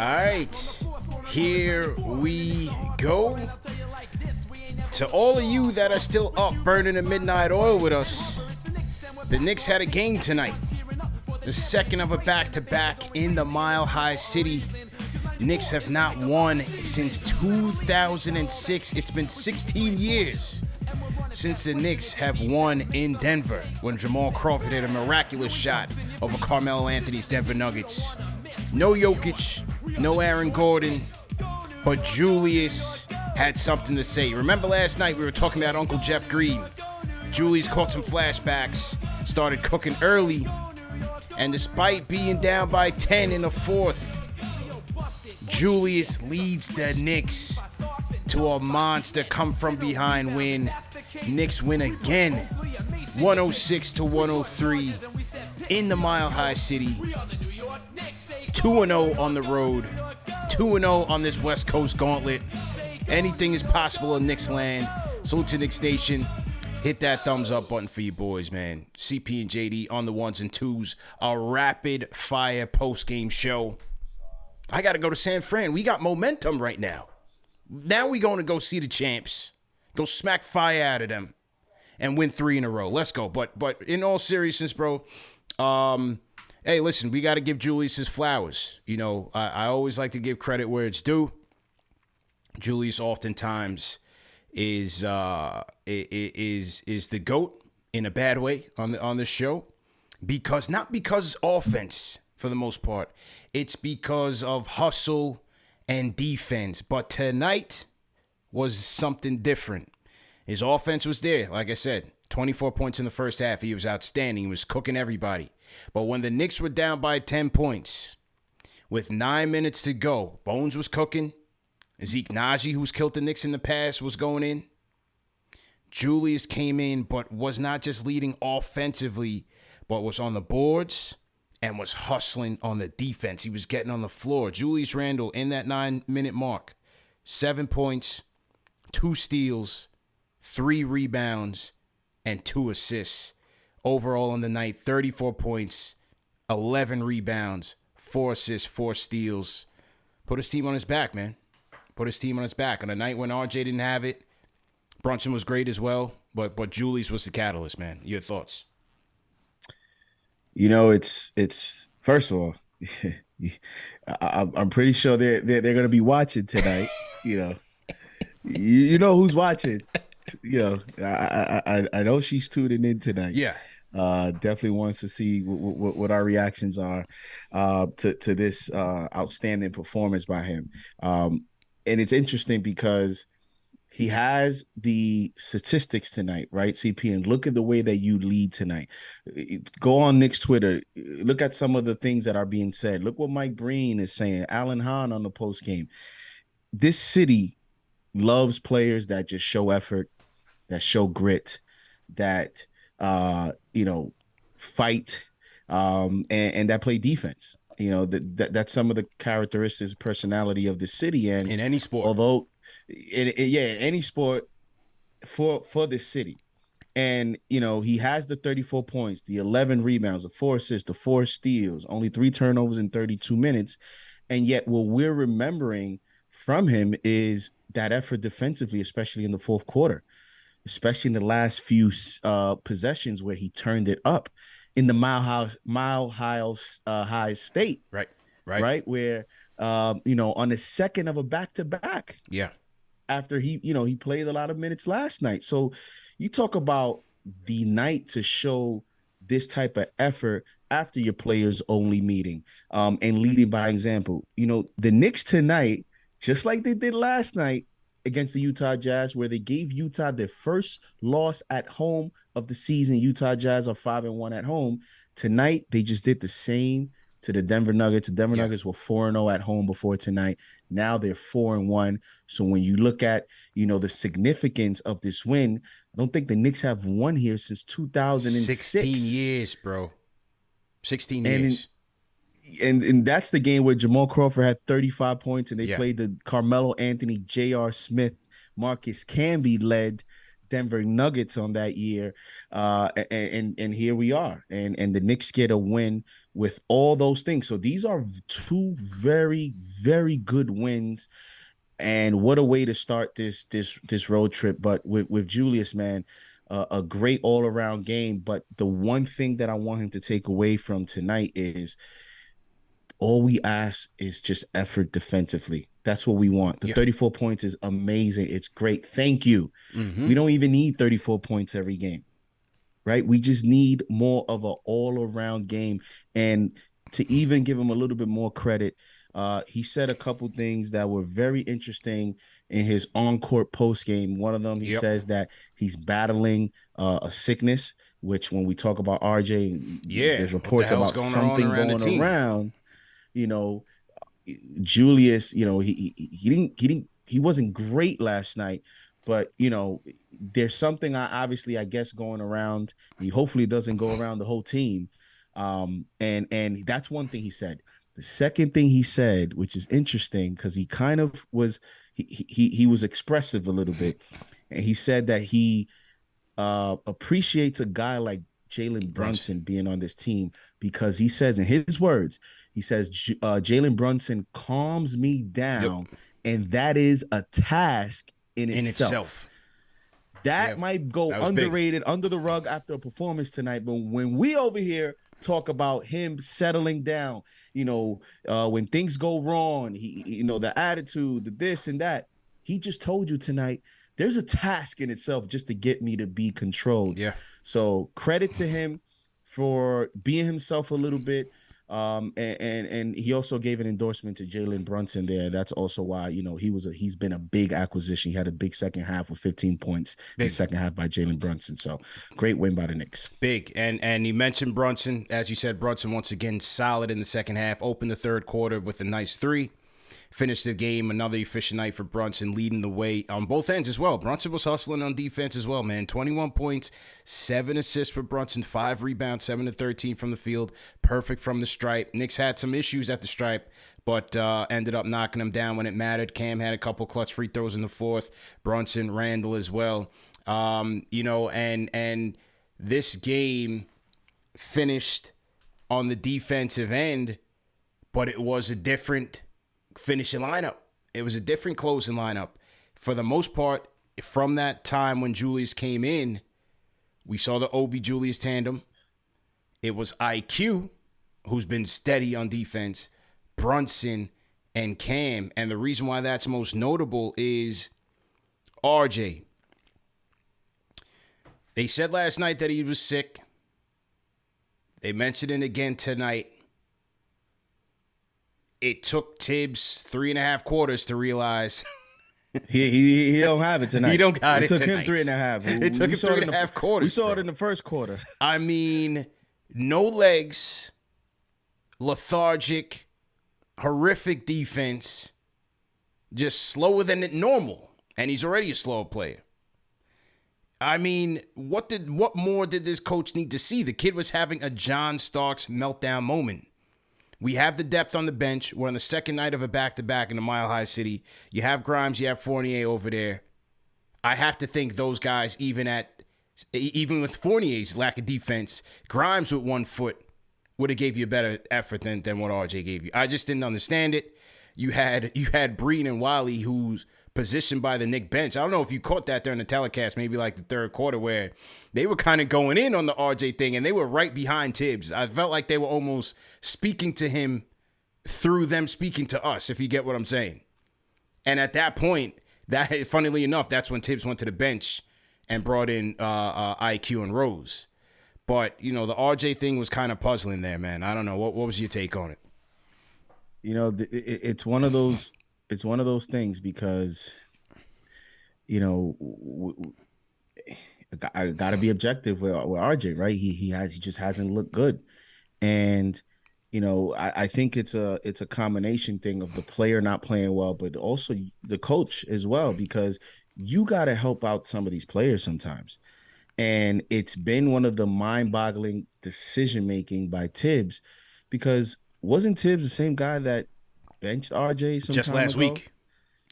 right, here we go. To all of you that are still up burning the midnight oil with us, the Knicks had a game tonight. The second of a back-to-back in the Mile High City. Knicks have not won since 2006. It's been 16 years since the Knicks have won in Denver when Jamal Crawford hit a miraculous shot over Carmelo Anthony's Denver Nuggets. No Jokic, no Aaron Gordon, but Julius had something to say. Remember last night we were talking about Uncle Jeff Green. Julius caught some flashbacks, started cooking early, and despite being down by 10 in the fourth, Julius leads the Knicks to a monster come-from-behind win. Knicks win again, 106-103 in the Mile High City. 2-0 on the road, 2-0 on this West Coast gauntlet. Anything is possible in Knicks land. Salute to Knicks Nation. Hit that thumbs up button for you boys, man. CP and JD on the ones and twos. A rapid-fire post-game show. I got to go to San Fran. We got momentum right now. Now we going to go see the champs. Go smack fire out of them and win 3 in a row. Let's go. But in all seriousness, bro, hey, listen, we got to give Julius his flowers. You know, I always like to give credit where it's due. Julius oftentimes is the GOAT in a bad way on this show, because not because offense for the most part, it's because of hustle and defense. But tonight was something different. His offense was there, like I said, 24 points in the first half. He was outstanding. He was cooking everybody. But when the Knicks were down by 10 points with 9 minutes to go, Bones was cooking. Zeke Naji, who's killed the Knicks in the past, was going in. Julius came in, but was not just leading offensively, but was on the boards and was hustling on the defense. He was getting on the floor. Julius Randle in that 9-minute mark, 7 points, 2 steals, 3 rebounds, and 2 assists. Overall on the night, 34 points, 11 rebounds, 4 assists, 4 steals. Put his team on his back, man. Put his team on his back. On a night when RJ didn't have it, Brunson was great as well, but Julius was the catalyst, man. Your thoughts? You know, it's first of all, I'm pretty sure they're going to be watching tonight. You know who's watching. I know she's tuning in tonight. Yeah. Definitely wants to see what our reactions are to this outstanding performance by him. And it's interesting because he has the statistics tonight, right, CP? And look at the way that you lead tonight. Go on Knicks Twitter. Look at some of the things that are being said. Look what Mike Breen is saying. Alan Hahn on the post game. This city loves players that just show effort, that show grit, that fight, and that play defense. You know, that's some of the characteristics, personality of the city, and in any sport. Although, any sport for this city, and he has the 34 points, the 11 rebounds, the 4 assists, the 4 steals, only 3 turnovers in 32 minutes, and yet what we're remembering from him is that effort defensively, especially in the fourth quarter, especially in the last few possessions where he turned it up. In the mile high state, right, where on the second of a back-to-back, after he played a lot of minutes last night. So you talk about the night to show this type of effort after your players only meeting, and leading by example. The Knicks tonight, just like they did last night against the Utah Jazz, where they gave Utah their first loss at home of the season. Utah Jazz are 5-1 at home. Tonight, they just did the same to the Denver Nuggets. The Denver Nuggets were 4-0 at home before tonight. Now they're 4-1. So when you look at, the significance of this win, I don't think the Knicks have won here since 2006. 16 years, bro. 16 years. And that's the game where Jamal Crawford had 35 points, and they played the Carmelo Anthony, J.R. Smith, Marcus Camby led Denver Nuggets on that year, and here we are, and the Knicks get a win with all those things. So these are two very, very good wins, and what a way to start this road trip. But with Julius, man, a great all around game. But the one thing that I want him to take away from tonight is all we ask is just effort defensively. That's what we want. The 34 points is amazing. It's great. Thank you. We don't even need 34 points every game, right? We just need more of an all-around game. And to even give him a little bit more credit, he said a couple things that were very interesting in his on-court post-game. One of them, he says that he's battling a sickness, which when we talk about RJ, there's reports about something going around. You know, Julius, you know, he wasn't great last night, but you know, there's something I guess going around. He hopefully doesn't go around the whole team. And that's one thing he said. The second thing he said, which is interesting because he kind of was he was expressive a little bit, and he said that he appreciates a guy like Jalen Brunson being on this team because he says, in his words, he says, Jalen Brunson calms me down, and that is a task in itself. That might go underrated, under the rug after a performance tonight. But when we over here talk about him settling down, you know, when things go wrong, you know, the attitude, the this and that, he just told you tonight, there's a task in itself just to get me to be controlled. Yeah. So credit to him for being himself a little bit. And he also gave an endorsement to Jalen Brunson there. That's also why, you know, he's been a big acquisition. He had a big second half with 15 points in the second half by Jalen Brunson. So great win by the Knicks. Big. And he mentioned Brunson. As you said, Brunson once again solid in the second half. Opened the third quarter with a nice three. Finished the game, another efficient night for Brunson, leading the way on both ends as well. Brunson was hustling on defense as well, man. 21 points, 7 assists for Brunson, 5 rebounds, 7 to 13 from the field. Perfect from the stripe. Knicks had some issues at the stripe, but ended up knocking them down when it mattered. Cam had a couple clutch free throws in the fourth. Brunson, Randle as well. You know, and this game finished on the defensive end, but it was a different finishing lineup. It was a different closing lineup. For the most part, from that time when Julius came in, we saw the Obi Julius tandem. It was IQ, who's been steady on defense, Brunson, and Cam. And the reason why that's most notable is RJ. They said last night that he was sick. They mentioned it again tonight. It took Tibbs 3.5 quarters to realize he don't have it tonight. He don't got it. It took him 3.5. It took him 3.5 quarters. We saw it in the first quarter. I mean, no legs, lethargic, horrific defense, just slower than normal, and he's already a slow player. I mean, what more did this coach need to see? The kid was having a John Starks meltdown moment. We have the depth on the bench. We're on the second night of a back-to-back in the Mile High City. You have Grimes, you have Fournier over there. I have to think those guys, even with Fournier's lack of defense, Grimes with 1 foot would have gave you a better effort than what RJ gave you. I just didn't understand it. You had Breen and Wiley, who's positioned by the Knicks bench. I don't know if you caught that during the telecast, maybe like the third quarter, where they were kind of going in on the RJ thing, and they were right behind Tibbs. I felt like they were almost speaking to him through them speaking to us, if you get what I'm saying. And at that point, funnily enough, that's when Tibbs went to the bench and brought in IQ and Rose. But, you know, the RJ thing was kind of puzzling there, man. I don't know. What was your take on it? You know, it's one of those things because, you know, I got to be objective with RJ, right? He just hasn't looked good. And, you know, I think it's a combination thing of the player not playing well, but also the coach as well, because you got to help out some of these players sometimes. And it's been one of the mind-boggling decision-making by Tibbs, because wasn't Tibbs the same guy that benched RJ just last week?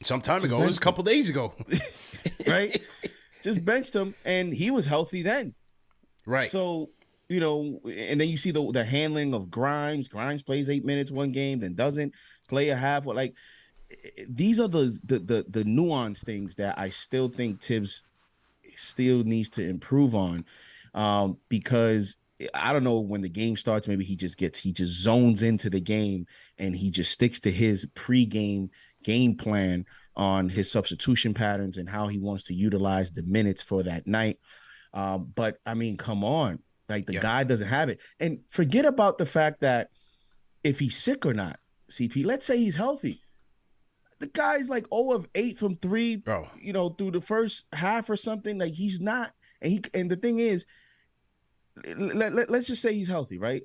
Some time ago. It was a couple days ago. Right? just benched him, and he was healthy then. Right. So, and then you see the handling of Grimes. Grimes plays 8 minutes one game, then doesn't play a half. Like, these are the nuanced things that I still think Tibbs still needs to improve on, because I don't know, when the game starts, maybe he just zones into the game and he just sticks to his pregame game plan on his substitution patterns and how he wants to utilize the minutes for that night. But I mean, come on, like, the guy doesn't have it. And forget about the fact that if he's sick or not, CP, let's say he's healthy. The guy's like 0 of 8 from 3, bro, through the first half or something. Like, he's not. And the thing is, let's just say he's healthy, right?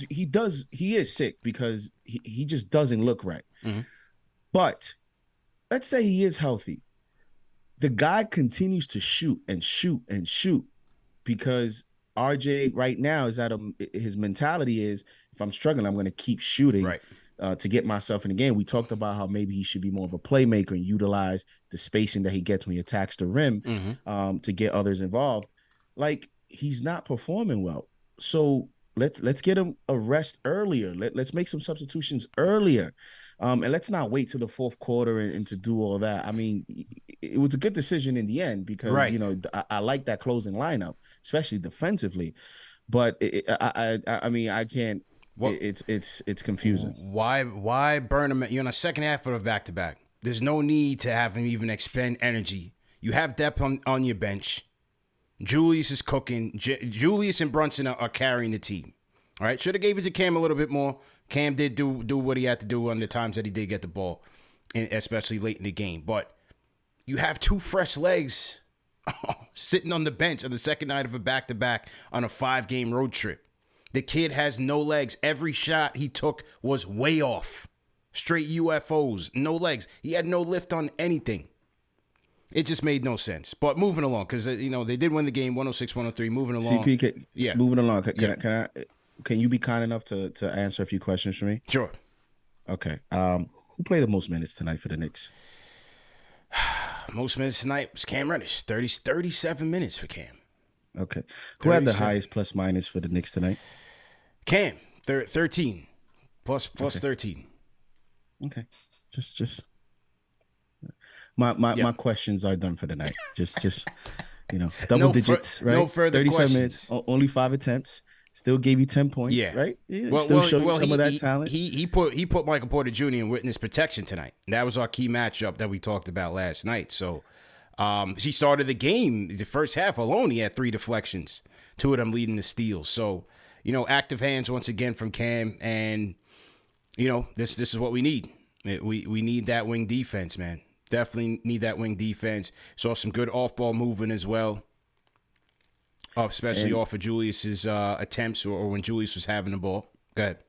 He is sick because he just doesn't look right. Mm-hmm. But let's say he is healthy. The guy continues to shoot and shoot and shoot, because RJ right now is his mentality is, if I'm struggling, I'm going to keep shooting, right, to get myself in the game. We talked about how maybe he should be more of a playmaker and utilize the spacing that he gets when he attacks the rim, to get others involved. Like, he's not performing well. So let's get him a rest earlier. Let's make some substitutions earlier. And let's not wait till the fourth quarter and to do all that. I mean, it was a good decision in the end, because, I like that closing lineup, especially defensively. But I mean, I can't. Well, it's confusing. Why burn him? You're on a second half of a back-to-back. There's no need to have him even expend energy. You have depth on your bench. Julius is cooking. Julius and Brunson are carrying the team. All right, should have gave it to Cam a little bit more. Cam did do what he had to do on the times that he did get the ball, and especially late in the game. But you have 2 fresh legs sitting on the bench on the second night of a back-to-back on a 5-game road trip. The kid has no legs. Every shot he took was way off. Straight UFOs, no legs. He had no lift on anything. It just made no sense. But moving along, because they did win the game, 106-103. Moving along. CP, moving along. Can you be kind enough to answer a few questions for me? Sure. Okay. Who played the most minutes tonight for the Knicks? Most minutes tonight was Cam Reddish. 37 minutes for Cam. Okay. Who had the highest plus minus for the Knicks tonight? Cam, 13. Plus okay. 13. Okay. Just my questions are done for the night. Just double digits, right? No further 37 questions. minutes, only 5 attempts. Still gave you 10 points, right? Yeah, still showed you some of that talent. He put Michael Porter Jr. in witness protection tonight. That was our key matchup that we talked about last night. So he started the game. The first half alone, he had 3 deflections. 2 of them leading to steals. So, active hands once again from Cam. And, this is what we need. We need that wing defense, man. Definitely need that wing defense. Saw some good off-ball movement as well. Especially off of Julius's attempts or when Julius was having the ball. Go ahead.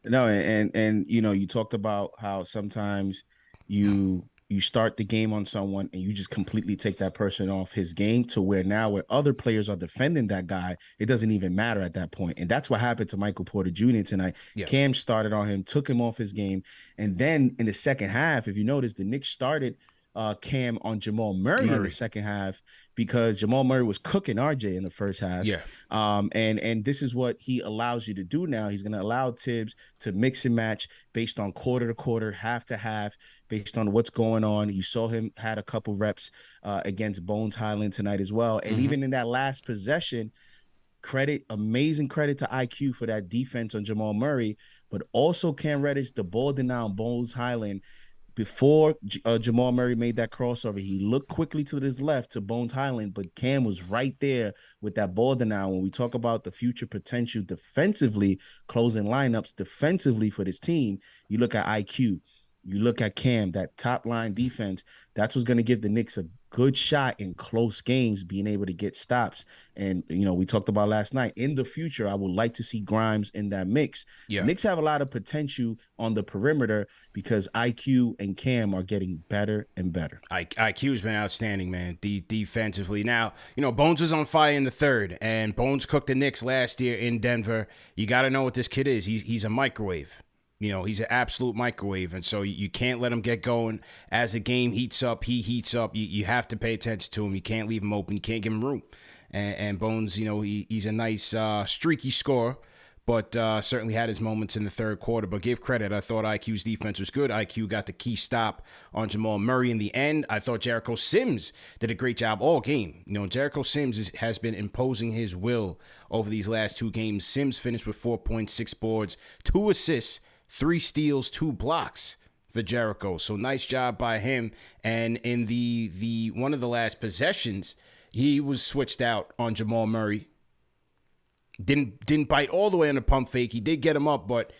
No, and you talked about how sometimes you start the game on someone and you just completely take that person off his game, to where now where other players are defending that guy, it doesn't even matter at that point. And that's what happened to Michael Porter Jr. tonight. Yeah. Cam started on him, took him off his game. And then in the second half, if you notice, the Knicks started Cam on Jamal Murray in the second half, because Jamal Murray was cooking RJ in the first half. Yeah. And this is what he allows you to do now. He's going to allow Tibbs to mix and match based on quarter to quarter, half to half, based on what's going on. You saw him had a couple reps against Bones Highland tonight as well. And even in that last possession, amazing credit to IQ for that defense on Jamal Murray, but also Cam Reddish, the ball denied Bones Highland. Before Jamal Murray made that crossover, he looked quickly to his left to Bones Highland, but Cam was right there with that ball denial. When we talk about the future potential defensively, closing lineups defensively for this team, you look at IQ, you look at Cam, that top line defense, that's what's going to give the Knicks a good shot in close games, being able to get stops. And, we talked about last night, in the future, I would like to see Grimes in that mix. Yeah. Knicks have a lot of potential on the perimeter because IQ and Cam are getting better and better. IQ's been outstanding, man, defensively. Now, Bones was on fire in the third, and Bones cooked the Knicks last year in Denver. You got to know what this kid is. He's a microwave. You know, he's an absolute microwave, and so you can't let him get going. As the game heats up, he heats up. You have to pay attention to him. You can't leave him open. You can't give him room. And Bones, you know, he's a nice streaky scorer, but certainly had his moments in the third quarter. But give credit. I thought IQ's defense was good. IQ got the key stop on Jamal Murray in the end. I thought Jericho Sims did a great job all game. You know, Jericho Sims has been imposing his will over these last 2 games. Sims finished with 4.6 boards, 2 assists, 3 steals, 2 blocks for Jericho. So nice job by him. And in the one of the last possessions, he was switched out on Jamal Murray. Didn't bite all the way on the pump fake. He did get him up, but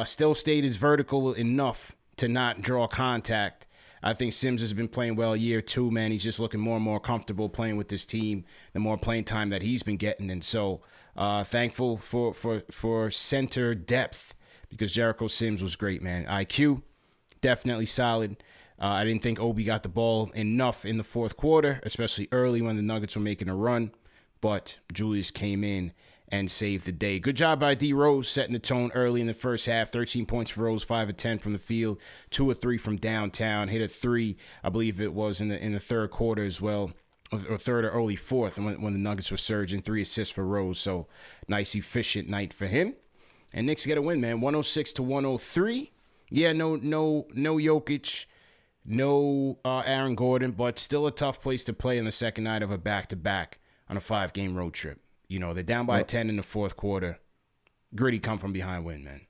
still stayed as vertical enough to not draw contact. I think Sims has been playing well year 2, man. He's just looking more and more comfortable playing with this team, the more playing time that he's been getting. And so thankful for center depth, because Jericho Sims was great, man. IQ, definitely solid. I didn't think Obi got the ball enough in the fourth quarter, especially early when the Nuggets were making a run. But Julius came in and saved the day. Good job by D. Rose setting the tone early in the first half. 13 points for Rose, 5 of 10 from the field, 2 of 3 from downtown. Hit a 3, I believe it was in the third quarter as well, or third or early fourth, when the Nuggets were surging. 3 assists for Rose. So nice, efficient night for him. And Knicks get a win, man. 106-103. Yeah, no Jokic, no Aaron Gordon, but still a tough place to play in the second night of a back-to-back on a 5-game road trip. You know, they're down by 10 in the fourth quarter. Gritty come from behind win, man.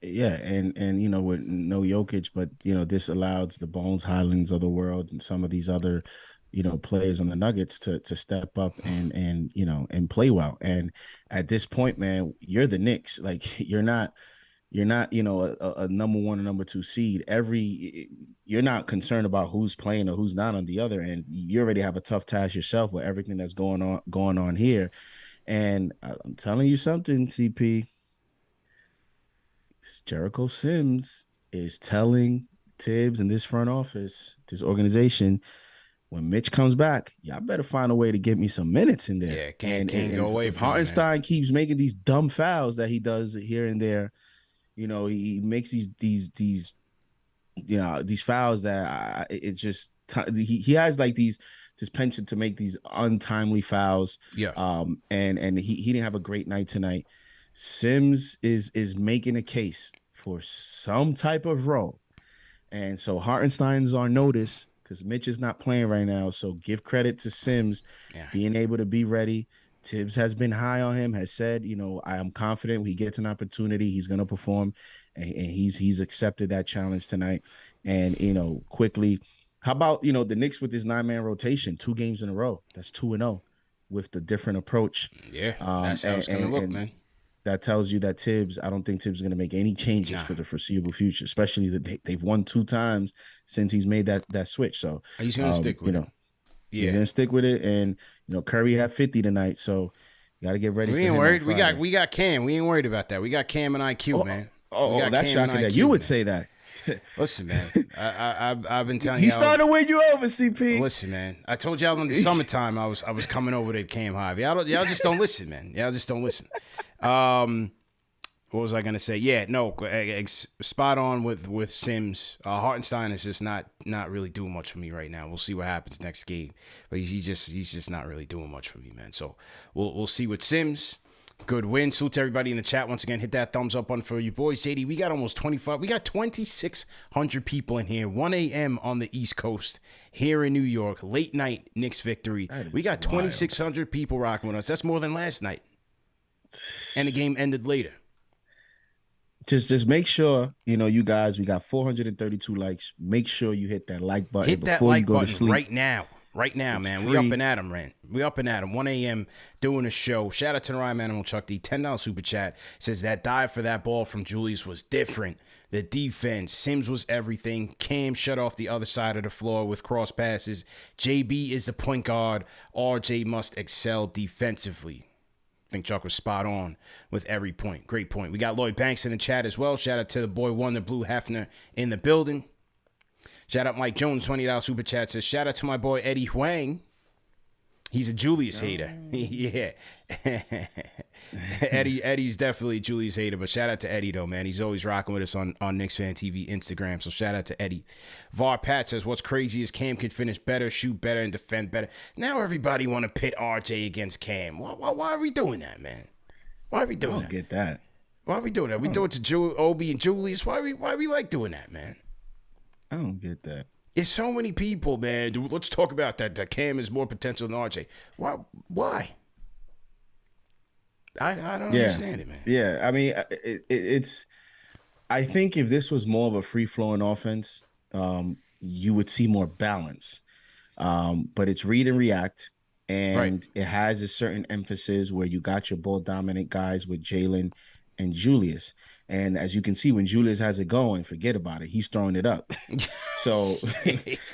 Yeah, and you know, with no Jokic, but you know, this allows the Bones Highlands of the world and some of these other, you know, players on the Nuggets to step up and you know, and play well. And at this point, man, you're the Knicks. Like you're not, you know, a number 1 or number 2 seed. You're not concerned about who's playing or who's not on the other end. You already have a tough task yourself with everything that's going on here. And I'm telling you something, CP. Jericho Sims is telling Tibbs and this front office, this organization, when Mitch comes back, y'all better find a way to get me some minutes in there. Yeah, can't go away if from Hartenstein keeps making these dumb fouls that he does here and there, you know, he makes these you know, these fouls that it just he has like this penchant to make these untimely fouls. Yeah. And he didn't have a great night tonight. Sims is making a case for some type of role. And so Hartenstein's on notice because Mitch is not playing right now. So give credit to Sims being able to be ready. Tibbs has been high on him, has said, you know, I am confident when he gets an opportunity, he's going to perform. And he's accepted that challenge tonight. And, you know, quickly, how about, you know, the Knicks with this 9-man rotation, 2 games in a row? That's 2-0 with the different approach. Yeah, that's how it's going to look, man. That tells you that Tibbs, I don't think Tibbs is going to make any changes for the foreseeable future, especially that they've won 2 times since he's made that switch. So he's going to stick with it. Yeah. He's going to stick with it. And, you know, Curry had 50 tonight. So you got to get ready. We ain't worried. We got Cam. We ain't worried about that. We got Cam and IQ, man. That's shocking that you would say that. Listen, man. I've been telling you. He started to win you over, CP. Listen, man. I told y'all in the summertime I was coming over to Cam Hive. Y'all just don't listen, man. Y'all just don't listen. What was I gonna say? Yeah, no, spot on with Sims. Hartenstein is just not really doing much for me right now. We'll see what happens next game, but he's just not really doing much for me, man. So we'll see with Sims. Good win. Salute to everybody in the chat once again. Hit that thumbs up button for you boys. JD, we got almost 25. We got 2,600 people in here. 1 a.m. on the East Coast here in New York. Late night Knicks victory. We got 2,600 people rocking with us. That's more than last night. And the game ended later. Just make sure, you know, you guys, we got 432 likes. Make sure you hit that like button before you go to sleep. Right now. Right now, it's man. Free. We up and at 'em, Rand. We up and at 'em. 1 a.m. doing a show. Shout out to the Rhyme Animal Chuck D. $10 super chat. Says that dive for that ball from Julius was different. The defense. Sims was everything. Cam shut off the other side of the floor with cross passes. JB is the point guard. RJ must excel defensively. I think Chuck was spot on with every point. Great point. We got Lloyd Banks in the chat as well. Shout out to the boy Wonder Blue Hefner in the building. Shout out Mike Jones, $20 super chat. Says, shout out to my boy Eddie Huang. He's a Julius hater. Yeah. Eddie's definitely a Julius hater, but shout out to Eddie, though, man. He's always rocking with us on KnicksFanTV Instagram, so shout out to Eddie. Var Pat says, what's crazy is Cam can finish better, shoot better, and defend better. Now everybody want to pit RJ against Cam. Why are we doing that, man? Why are we doing that? I don't get that. Why are we doing that? We do it to Obi and Julius. Why we like doing that, man? I don't get that. There's so many people, man. Dude, let's talk about that Cam is more potential than RJ. Why? I don't understand it, man. Yeah, I mean, it's. I think if this was more of a free flowing offense, you would see more balance. But it's read and react, and it has a certain emphasis where you got your ball dominant guys with Jalen and Julius. And as you can see, when Julius has it going, forget about it. He's throwing it up. So,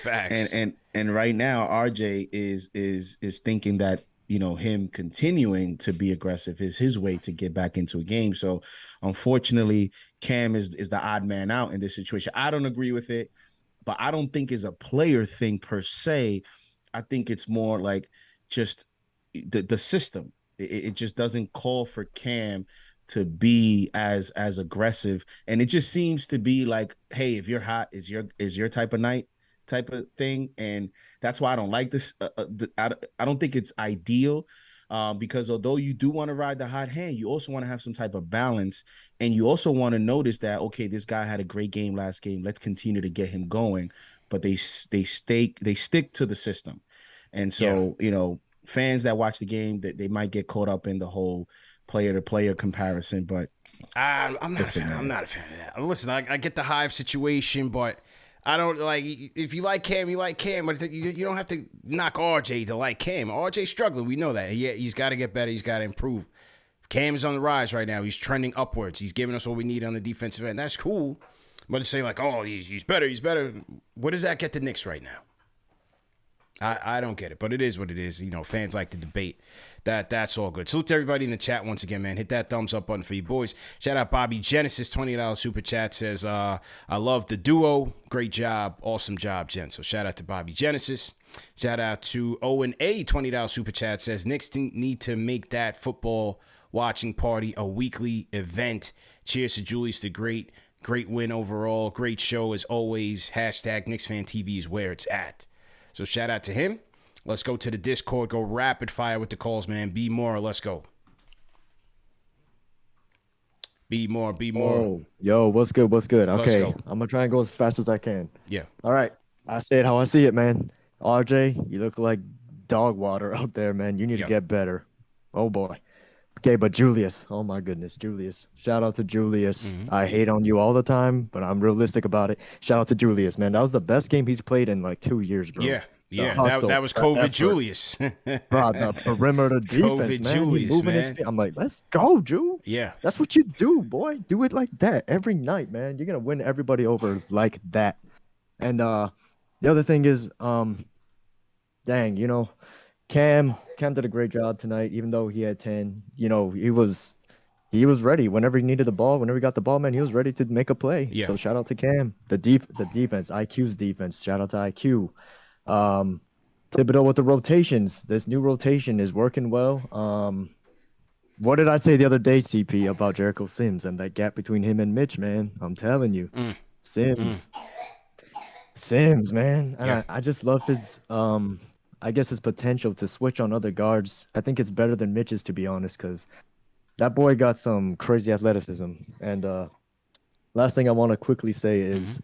facts. And right now, RJ is thinking that, you know, him continuing to be aggressive is his way to get back into a game. So, unfortunately, Cam is the odd man out in this situation. I don't agree with it, but I don't think it's a player thing per se. I think it's more like just the system. It just doesn't call for Cam to be as aggressive, and it just seems to be like, hey, if you're hot, is your type of night type of thing. And that's why I don't like this. I don't think it's ideal, because although you do want to ride the hot hand, you also want to have some type of balance, and you also want to notice that, okay, this guy had a great game last game, let's continue to get him going. But they stick to the system. And so, you know, fans that watch the game, that they might get caught up in the whole player-to-player comparison, but I'm not a fan of that. Listen, I get the Hive situation, but I don't like. If you like Cam, you like Cam, but you don't have to knock RJ to like Cam. RJ's struggling. We know that. He's got to get better. He's got to improve. Cam is on the rise right now. He's trending upwards. He's giving us what we need on the defensive end. That's cool. But to say like, oh, he's better. What does that get the Knicks right now? I don't get it, but it is what it is. You know, fans like to debate. That's all good. Salute to everybody in the chat once again, man. Hit that thumbs up button for you boys. Shout out Bobby Genesis, $20 super chat, says, I love the duo. Great job. Awesome job, Jen. So shout out to Bobby Genesis. Shout out to Owen A, $20 super chat, says, Knicks need to make that football watching party a weekly event. Cheers to Julius, the great win overall. Great show as always. Hashtag KnicksFanTV is where it's at. So shout out to him. Let's go to the Discord. Go rapid fire with the calls, man. Bmura, let's go. Bmura. Oh, yo, what's good? Okay, I'm gonna try and go as fast as I can. Yeah. All right. I say it how I see it, man. RJ, you look like dog water out there, man. You need to get better. Oh boy. Okay, but Julius, oh my goodness, Julius. Shout out to Julius. I hate on you all the time, but I'm realistic about it. Shout out to Julius, man. That was the best game he's played in like 2 years, bro. Yeah, that was COVID effort. Julius. Bro, the perimeter defense, man. Julius, moving his feet. I'm like, let's go, Ju. Yeah. That's what you do, boy. Do it like that every night, man. You're going to win everybody over like that. And the other thing is, dang, you know, Cam did a great job tonight, even though he had 10. You know, he was ready whenever he needed the ball. Whenever he got the ball, man, he was ready to make a play. Yeah. So shout out to Cam. The defense, IQ's defense. Shout out to IQ. Thibodeau with the rotations. This new rotation is working well. What did I say the other day, CP, about Jericho Sims and that gap between him and Mitch, man? I'm telling you. Sims, man. And I just love his I guess his potential to switch on other guards. I think it's better than Mitch's, to be honest, because that boy got some crazy athleticism. And last thing I want to quickly say is,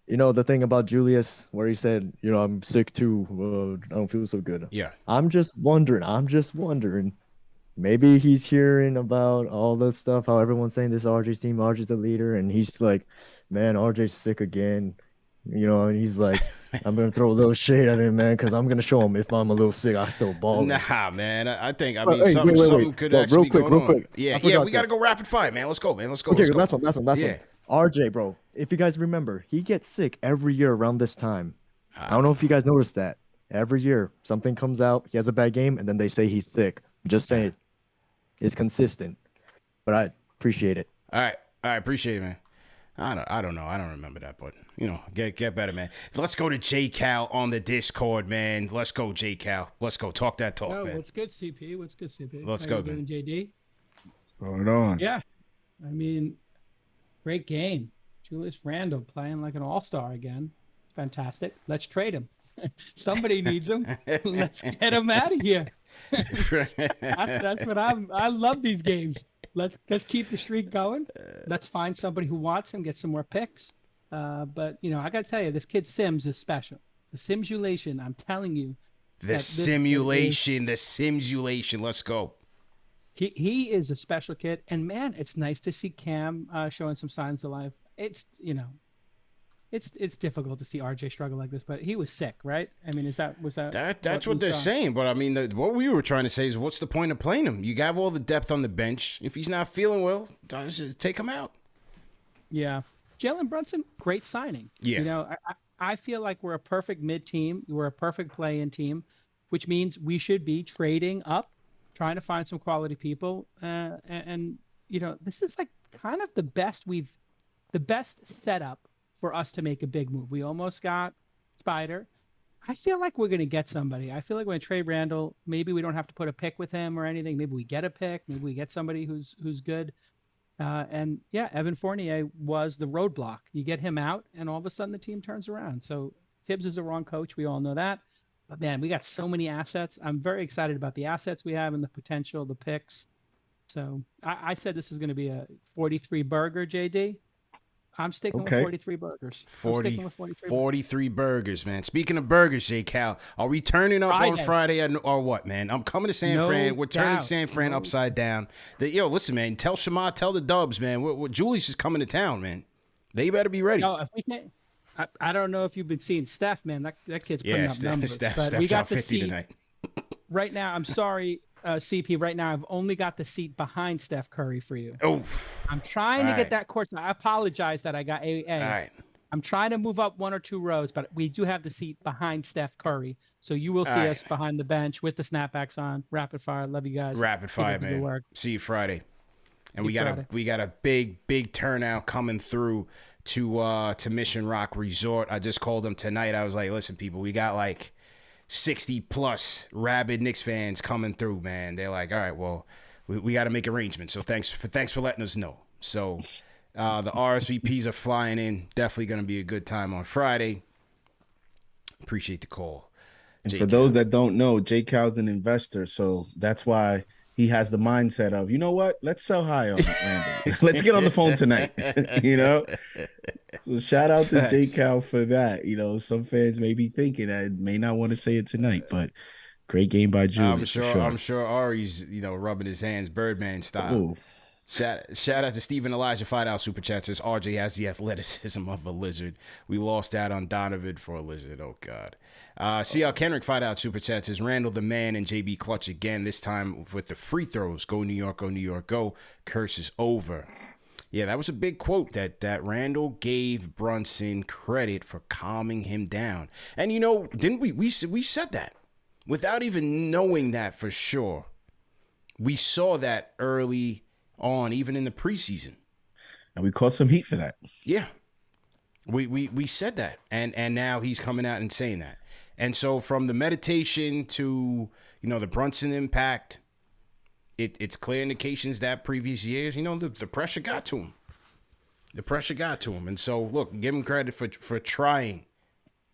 you know, the thing about Julius where he said, you know, I'm sick too. I don't feel so good. Yeah. I'm just wondering. Maybe he's hearing about all that stuff, how everyone's saying this RJ's team, RJ's the leader. And he's like, man, RJ's sick again. You know, and he's like, I'm going to throw a little shade at him, man, because I'm going to show him if I'm a little sick, I still ball. Nah, man. I mean, something could actually be going on. Yeah, we got to go rapid fire, man. Let's go, man. Let's go. Okay, last one. RJ, bro, if you guys remember, he gets sick every year around this time. I don't know if you guys noticed that. Every year, something comes out, he has a bad game, and then they say he's sick. Just saying. It's consistent. But I appreciate it. All right, appreciate it, man. I don't know. I don't remember that, but you know, get better, man. Let's go to JCal on the Discord, man. Let's go, JCal. Let's go. Talk that talk, Yo, man. what's good, CP? What's good, CP? Let's How go, you doing, man. JD? What's going on? Yeah, I mean, great game. Julius Randle playing like an all-star again. Fantastic. Let's trade him. Somebody needs him. Let's get him out of here. That's what I love these games. Let's keep the streak going. Let's find somebody who wants him, get some more picks. But you know, I gotta tell you, this kid Sims is special. The simulation, I'm telling you. The simulation. Let's go. He is a special kid, and man, it's nice to see Cam showing some signs of life. It's it's difficult to see RJ struggle like this, but he was sick, right? I mean, That's what they're saying. But I mean, what we were trying to say is, what's the point of playing him? You have all the depth on the bench. If he's not feeling well, just take him out. Yeah, Jalen Brunson, great signing. Yeah, you know, I feel like we're a perfect mid team. We're a perfect play-in team, which means we should be trading up, trying to find some quality people. And you know, this is like kind of the best setup for us to make a big move. We almost got Spider. I feel like we're going to get somebody. I feel like when trade Randle, maybe we don't have to put a pick with him or anything. Maybe we get a pick. Maybe we get somebody who's good. And yeah, Evan Fournier was the roadblock. You get him out, and all of a sudden the team turns around. So Tibbs is the wrong coach. We all know that. But man, we got so many assets. I'm very excited about the assets we have and the potential, the picks. So I said this is going to be a 43 burger, JD. I'm sticking with 43 burgers. 43 burgers, man. Speaking of burgers, JCal, are we turning up on Friday or what, man? I'm coming to San Fran. We're turning San Fran upside down. Listen, man. Tell Shema, tell the Dubs, man. Julius is coming to town, man. They better be ready. No, if we can't, I don't know if you've been seeing Steph, man. That kid's putting up numbers. Steph we got 50 tonight. Right now, I'm sorry, CP. Right now, I've only got the seat behind Steph Curry for you. Oh, I'm trying to get that court. I apologize that I got A. All right. I'm trying to move up 1 or 2 rows, but we do have the seat behind Steph Curry, so you will see us behind the bench with the snapbacks on. Rapid fire, love you guys. Rapid fire, man. See you Friday. And we got a big turnout coming through to Mission Rock Resort. I just called them tonight. I was like, listen, people, we got like 60 plus rabid Knicks fans coming through, man. They're like, all right, well, we got to make arrangements. So thanks for letting us know. So the RSVPs are flying in. Definitely going to be a good time on Friday. Appreciate the call. And for those that don't know, JCal's an investor, so that's why he has the mindset of, you know what? Let's sell high on Randle. Let's get on the phone tonight. You know? So shout out to JCal for that. You know, some fans may be thinking I may not want to say it tonight, but great game by Julius. I'm sure Ari's, rubbing his hands Birdman style. Ooh. Shout out to Stephen Elijah, $5 super chat. Says RJ has the athleticism of a lizard. We lost out on Donovan for a lizard. Oh God. CL Kenrick, $5 super chat. Says Randle the man and JB clutch again. This time with the free throws. Go New York, go New York, go. Curse is over. Yeah, that was a big quote that Randle gave Brunson credit for calming him down. And didn't we said that without even knowing that for sure. We saw that early on, even in the preseason, and we caught some heat for that. Yeah, we said that, and now he's coming out and saying that. And so from the meditation to the Brunson impact, it's clear indications that previous years, the pressure got to him. The pressure got to him, and so look, give him credit for trying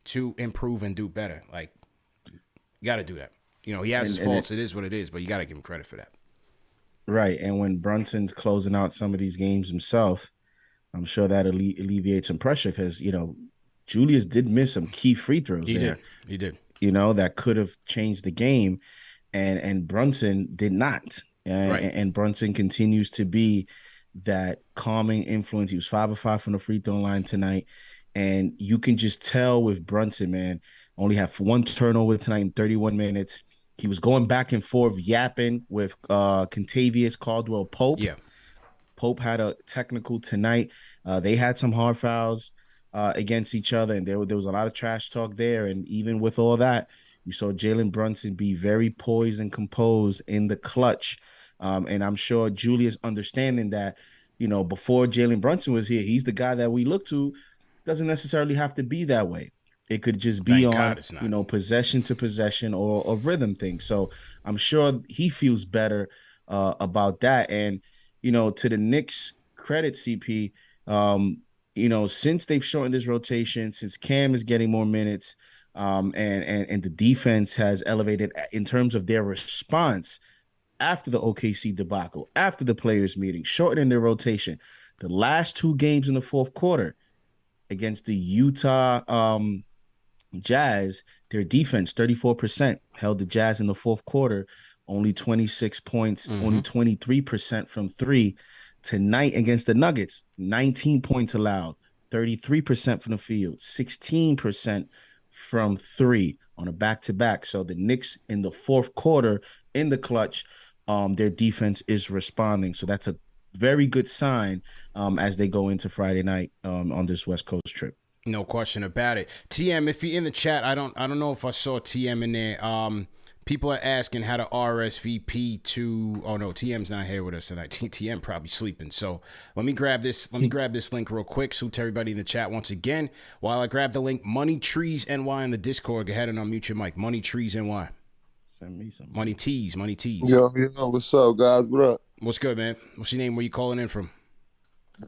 to improve and do better. Like, you got to do that. He has his faults. It is what it is, but you got to give him credit for that. Right, and when Brunson's closing out some of these games himself, I'm sure that alleviates some pressure because, Julius did miss some key free throws there. He did. That could have changed the game, and Brunson did not. Right. And Brunson continues to be that calming influence. He was 5 of 5 from the free throw line tonight, and you can just tell with Brunson, man, only have 1 turnover tonight in 31 minutes. He was going back and forth, yapping with Contavious Caldwell-Pope. Yeah. Pope had a technical tonight. They had some hard fouls against each other, and there was a lot of trash talk there. And even with all that, you saw Jalen Brunson be very poised and composed in the clutch. And I'm sure Julius understanding that before Jalen Brunson was here, he's the guy that we look to. Doesn't necessarily have to be that way. It could just be Thank on, God it's not. possession to possession or a rhythm thing. So I'm sure he feels better about that. And, to the Knicks credit, CP, since they've shortened this rotation, since Cam is getting more minutes, and the defense has elevated in terms of their response after the OKC debacle, after the players meeting, shortening their rotation. The last two games in the fourth quarter against the Utah Jazz, their defense, 34%, held the Jazz in the fourth quarter, only 26 points, only 23% from three. Tonight against the Nuggets, 19 points allowed, 33% from the field, 16% from three on a back-to-back. So the Knicks in the fourth quarter, in the clutch, their defense is responding. So that's a very good sign as they go into Friday night on this West Coast trip. No question about it. TM, if you're in the chat, I don't know if I saw TM in there. People are asking how to RSVP to. Oh no, TM's not here with us tonight. TM probably sleeping. So let me grab this. Let me grab this link real quick. So to everybody in the chat once again, while I grab the link, Money Trees NY in the Discord. Go ahead and unmute your mic. Money Trees NY. Send me some Money Tees. Money Tees. Yo, what's up, guys? What up? What's good, man? What's your name? Where you calling in from?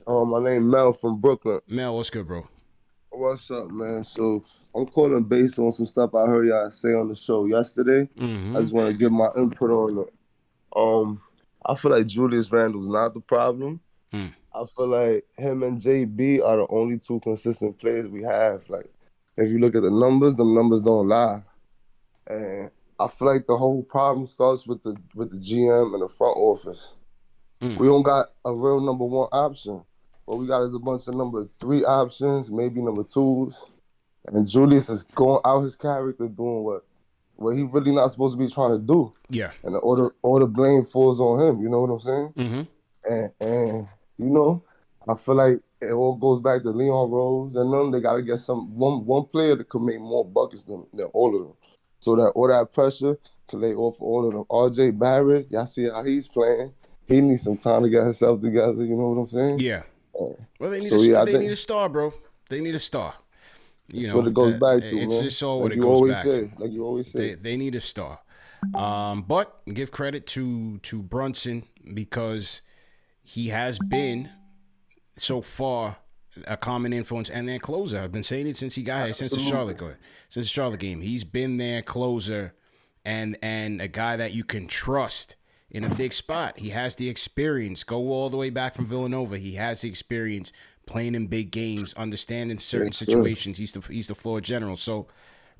My name Mel from Brooklyn. Mel, what's good, bro? What's up, man? So I'm calling based on some stuff I heard y'all say on the show yesterday. I just want to give my input on it. I feel like Julius Randle's not the problem. I feel like him and JB are the only two consistent players we have. Like, if you look at the numbers don't lie. And I feel like the whole problem starts with the GM and the front office. We don't got a real number one option. What we got is a bunch of number three options, maybe number twos. And Julius is going out his character doing what he really not supposed to be trying to do. Yeah. And all the blame falls on him, you know what I'm saying? And I feel like it all goes back to Leon Rose and them. They gotta get one player that could make more buckets than all of them. So that all that pressure can lay off all of them. RJ Barrett, y'all see how he's playing. He needs some time to get himself together, you know what I'm saying? Yeah. Well, they need a star, bro. They need a star. That's what it goes back to, it's man. just all what like it goes back to. to. Like you always say. They need a star. But give credit to Brunson because he has been so far a common influence and their closer. I've been saying it since he got here, since the Charlotte game. He's been their closer and a guy that you can trust in a big spot. He has the experience. Go all the way back from Villanova. He has the experience playing in big games, understanding certain situations. He's the floor general. So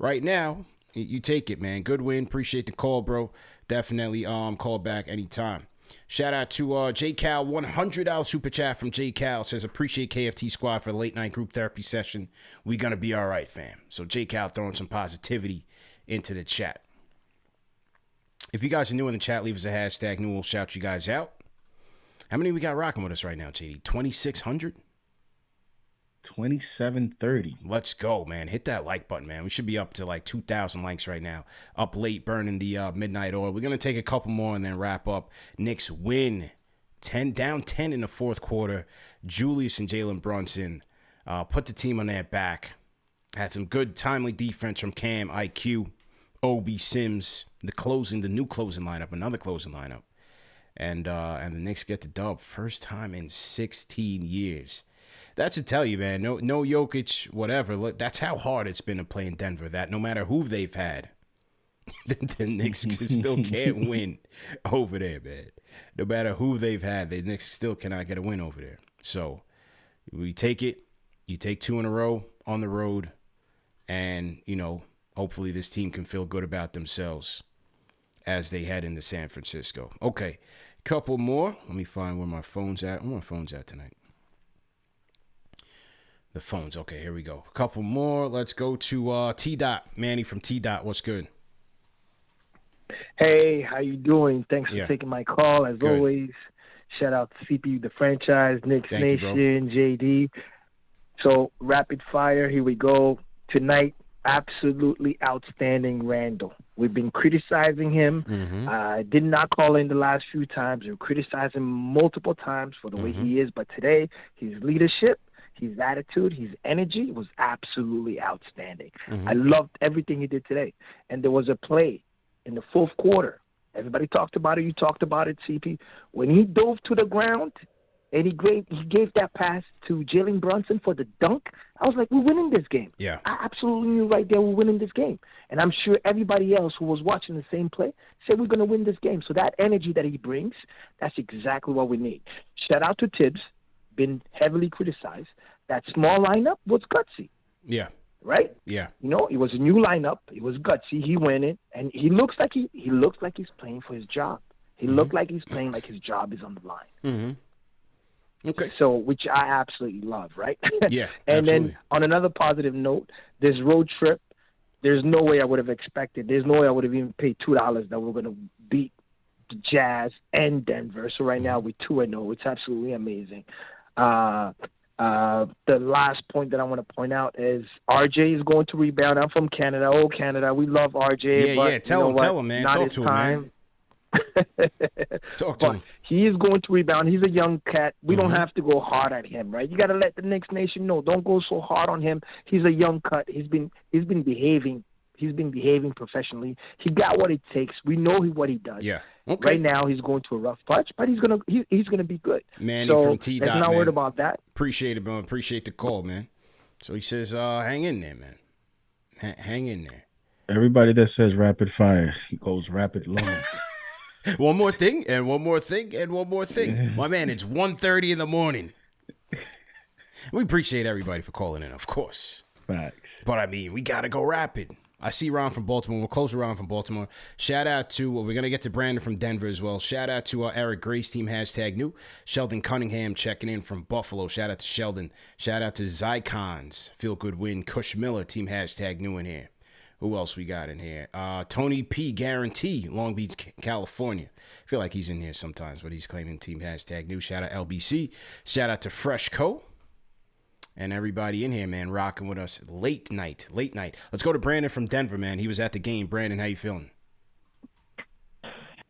right now, you take it, man. Good win. Appreciate the call, bro. Definitely call back anytime. Shout out to JCal, $100 super chat from JCal. Says, appreciate KFT squad for the late night group therapy session. We gonna be all right, fam. So JCal throwing some positivity into the chat. If you guys are new in the chat, leave us a hashtag. New, we'll shout you guys out. How many we got rocking with us right now, JD? 2,600? 2730. Let's go, man. Hit that like button, man. We should be up to like 2,000 likes right now. Up late, burning the midnight oil. We're going to take a couple more and then wrap up. Knicks win. Down 10 in the fourth quarter. Julius and Jalen Brunson put the team on their back. Had some good, timely defense from Cam, IQ, Obi, Sims, the new closing lineup, another closing lineup. And the Knicks get the dub. First time in 16 years. That should tell you, man. No Jokic, whatever. That's how hard it's been to play in Denver. That no matter who they've had, the Knicks still can't win over there, man. No matter who they've had, the Knicks still cannot get a win over there. So we take it. You take two in a row on the road, and hopefully this team can feel good about themselves as they head into San Francisco. Okay, couple more. Let me find where my phone's at. Where my phone's at tonight? The phones. Okay, here we go. A couple more. Let's go to T-Dot. Manny from T-Dot. What's good? Hey, how you doing? Thanks for taking my call, as always. Shout out to CPU, the franchise, Knicks Nation, JD. So, rapid fire. Here we go. Tonight, absolutely outstanding Randle. We've been criticizing him. Did not call in the last few times. We criticized him multiple times for the way he is. But today, his leadership, his attitude, his energy was absolutely outstanding. I loved everything he did today. And there was a play in the fourth quarter. Everybody talked about it. You talked about it, CP. When he dove to the ground and he gave that pass to Jalen Brunson for the dunk, I was like, we're winning this game. Yeah. I absolutely knew right there we're winning this game. And I'm sure everybody else who was watching the same play said we're going to win this game. So that energy that he brings, that's exactly what we need. Shout out to Tibbs, been heavily criticized. That small lineup was gutsy. Yeah. Right? Yeah. You know, it was a new lineup. It was gutsy. He went in, and he looks like he's playing for his job. He looked like he's playing like his job is on the line. Okay. So, which I absolutely love, right? Yeah. And absolutely. then on another positive note, this road trip, there's no way I would have expected. There's no way I would have even paid $2 that we're going to beat the Jazz and Denver. So right now we're 2-0. It's absolutely amazing. The last point that I want to point out is RJ is going to rebound. I'm from Canada. Oh, Canada, we love RJ. Yeah, but yeah. Tell him, man. Not Talk his to him, time. man. Talk to But him. he is going to rebound. He's a young cat. We don't have to go hard at him, right? You got to let the Knicks Nation know. Don't go so hard on him. He's a young cut. He's been behaving. He's been behaving professionally. He got what it takes. We know what he does. Yeah. Okay. Right now, he's going to a rough patch, but he's gonna be good. Manny so from T. let's Dot, not man. worry about that. Appreciate it, man. Appreciate the call, man. So he says, hang in there, man. Hang in there. Everybody that says rapid fire goes rapid long. One more thing, and one more thing, and one more thing. My man, it's 1:30 in the morning. We appreciate everybody for calling in, of course. Facts. But, I mean, we got to go rapid. I see Ron from Baltimore. We'll close Ron from Baltimore. Shout out to, we're going to get to Brandon from Denver as well. Shout out to Eric Grace team, #new. Sheldon Cunningham checking in from Buffalo. Shout out to Sheldon. Shout out to Zycons. Feel good win. Kush Miller team, #new in here. Who else we got in here? Tony P. Guarantee, Long Beach, California. I feel like he's in here sometimes, but he's claiming team #new. Shout out LBC. Shout out to Fresh Co. And everybody in here, man, rocking with us late night. Let's go to Brandon from Denver, man. He was at the game. Brandon, how you feeling?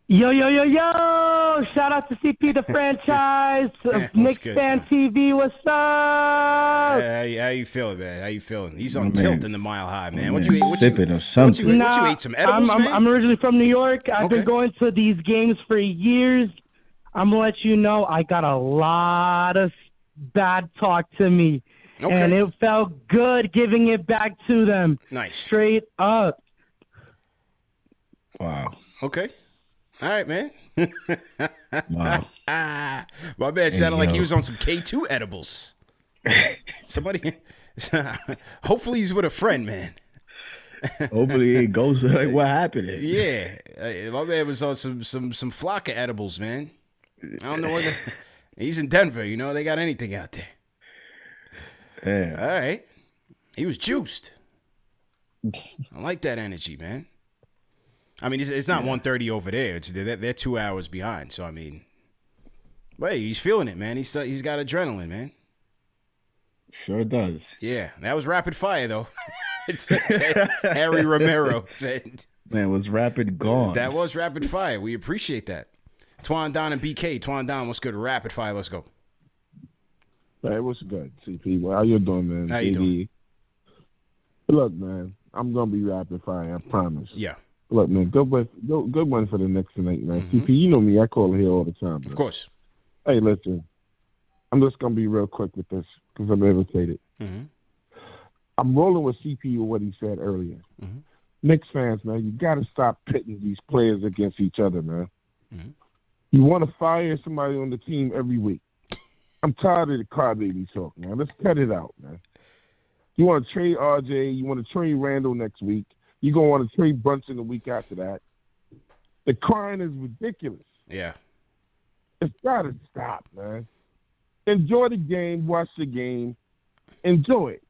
Yo. Shout out to CP, the franchise. KnicksFanTV, what's up? How you feeling, man? How you feeling? He's on Man. tilt in the Mile High, man. What Man, you ate? sipping or something. What you ate? Some edibles, man? I'm originally from New York. I've Okay. been going to these games for years. I'm going to let you know I got a lot of bad talk to me. Okay. And it felt good giving it back to them. Nice. Straight up. Wow. Okay. All right, man. Wow. My man sounded like he yo. was on some K2 edibles. Somebody. Hopefully he's with a friend, man. Hopefully it goes like what happened. Yeah, my man was on some Flocka edibles, man. I don't know whether he's in Denver. You know they got anything out there. Yeah. All right, he was juiced. I like that energy, man. I mean, it's not 1:30 over there. They're 2 hours behind. So I mean, wait, he's feeling it, man. He's got adrenaline, man. Sure does. Yeah, that was rapid fire though. Harry Romero said. Man, was rapid gone. That was rapid fire. We appreciate that. Twan Don and BK. Twan Don, what's good? Rapid fire. Let's go. Hey, what's good, CP? How you doing, man? How you doing? Look, man, I'm gonna be rapid fire. I promise. Yeah. Look, man, good one for the Knicks tonight, man. CP, you know me. I call here all the time. Man. Of course. Hey, listen, I'm just gonna be real quick with this because I'm irritated. Mm-hmm. I'm rolling with CP with what he said earlier. Mm-hmm. Knicks fans, man, you got to stop pitting these players against each other, man. Mm-hmm. You want to fire somebody on the team every week. I'm tired of the crybaby talk, man. Let's cut it out, man. You want to trade RJ. You want to trade Randle next week. You're going to want to trade Brunson the week after that. The crying is ridiculous. Yeah. It's got to stop, man. Enjoy the game. Watch the game. Enjoy it.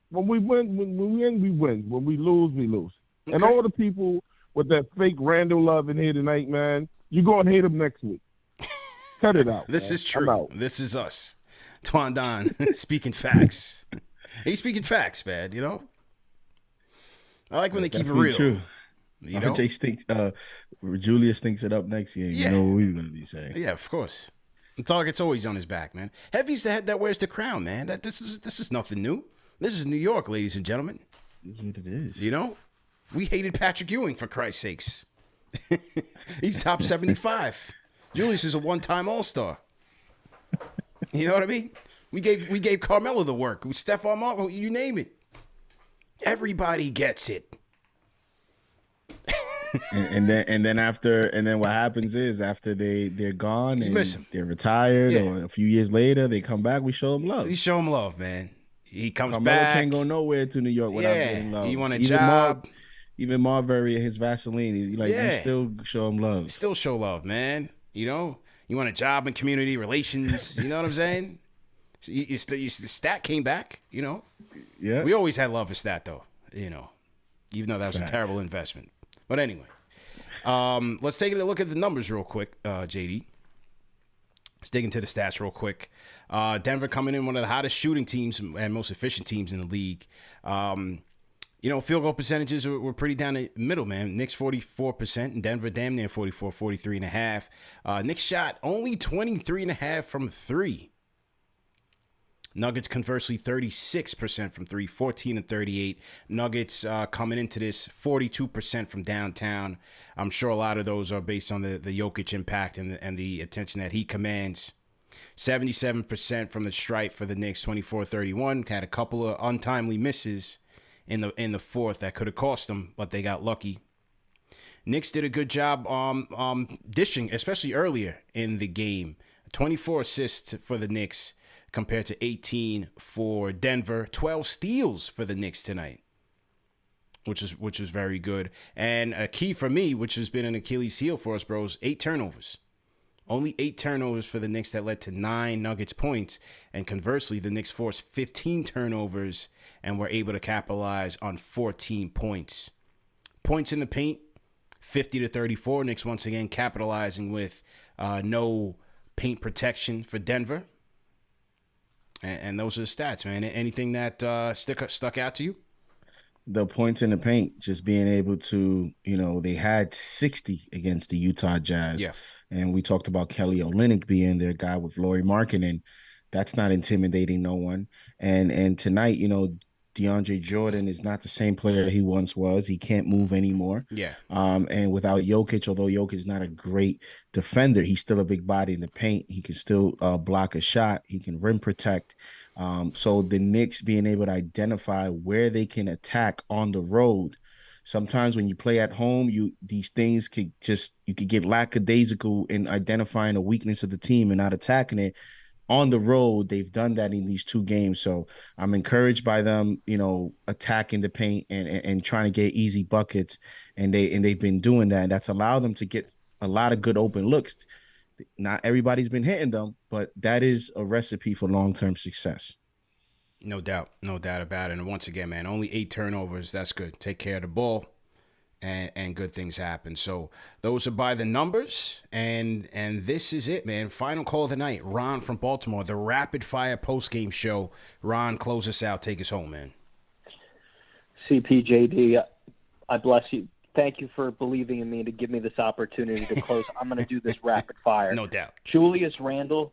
When we win, we win. When we lose, we lose. Okay. And all the people with that fake Randle love in here tonight, man, you're going to hate them next week. Cut it out. This man. is true. This is us. Twan Don speaking facts. He's speaking facts, man, you know? I like when they keep it Definitely real. True. You know? Julius thinks it up next year. Yeah. You know what we're gonna be saying. Yeah, of course. The target's always on his back, man. Heavy's the head that wears the crown, man. This is nothing new. This is New York, ladies and gentlemen. This is what it is. You know? We hated Patrick Ewing, for Christ's sakes. He's top 75. Julius is a one-time All-Star. You know what I mean? We gave Carmelo the work. Stephon Martin, you name it. Everybody gets it. and then what happens is after they're gone and they're retired or a few years later they come back, we show them love. We show him love, man. He comes Carmelo back. can't go nowhere to New York without getting love. You want a job? Even Marbury and his Vaseline, you still show him love. You still show love, man. You know, you want a job in community relations. You know what I'm saying? So the Stat came back. You know, yeah. We always had love for Stat, though. You know, even though that was a terrible investment. But anyway, let's take a look at the numbers real quick, JD. Let's dig into the stats real quick. Denver coming in one of the hottest shooting teams and most efficient teams in the league. Field goal percentages were pretty down the middle, man. Knicks 44% and Denver damn near 43.5. Knicks shot only 23.5 from three. Nuggets conversely 36% from three, 14 and 38. Nuggets coming into this 42% from downtown. I'm sure a lot of those are based on the Jokic impact and the attention that he commands. 77% from the stripe for the Knicks, 24-31. Had a couple of untimely misses in the fourth that could have cost them, but they got lucky. Knicks did a good job dishing, especially earlier in the game. 24 assists for the Knicks compared to 18 for Denver. 12 steals for the Knicks tonight, which is very good. And a key for me, which has been an Achilles heel for us, bros, 8 turnovers. Only 8 turnovers for the Knicks that led to 9 Nuggets points. And conversely, the Knicks forced 15 turnovers and were able to capitalize on 14 points. Points in the paint, 50-34. Knicks once again capitalizing with no paint protection for Denver. And those are the stats, man. Anything that stuck out to you? The points in the paint, just being able to, they had 60 against the Utah Jazz. Yeah. And we talked about Kelly Olynyk being their guy with Lauri Markkanen. That's not intimidating no one. And tonight, DeAndre Jordan is not the same player he once was. He can't move anymore. Yeah. And without Jokic, although Jokic is not a great defender, he's still a big body in the paint. He can still block a shot. He can rim protect. So the Knicks being able to identify where they can attack on the road. Sometimes when you play at home, these things you could get lackadaisical in identifying a weakness of the team and not attacking it. On the road, they've done that in these 2 games. So I'm encouraged by them, attacking the paint and trying to get easy buckets. And they've been doing that. And that's allowed them to get a lot of good open looks. Not everybody's been hitting them, but that is a recipe for long-term success. No doubt about it. And once again, man, only 8 turnovers. That's good. Take care of the ball, and good things happen. So those are by the numbers, and this is it, man. Final call of the night. Ron from Baltimore, the rapid fire post game show. Ron, close us out. Take us home, man. CPJD, I bless you. Thank you for believing in me to give me this opportunity to close. I'm going to do this rapid fire. No doubt. Julius Randle.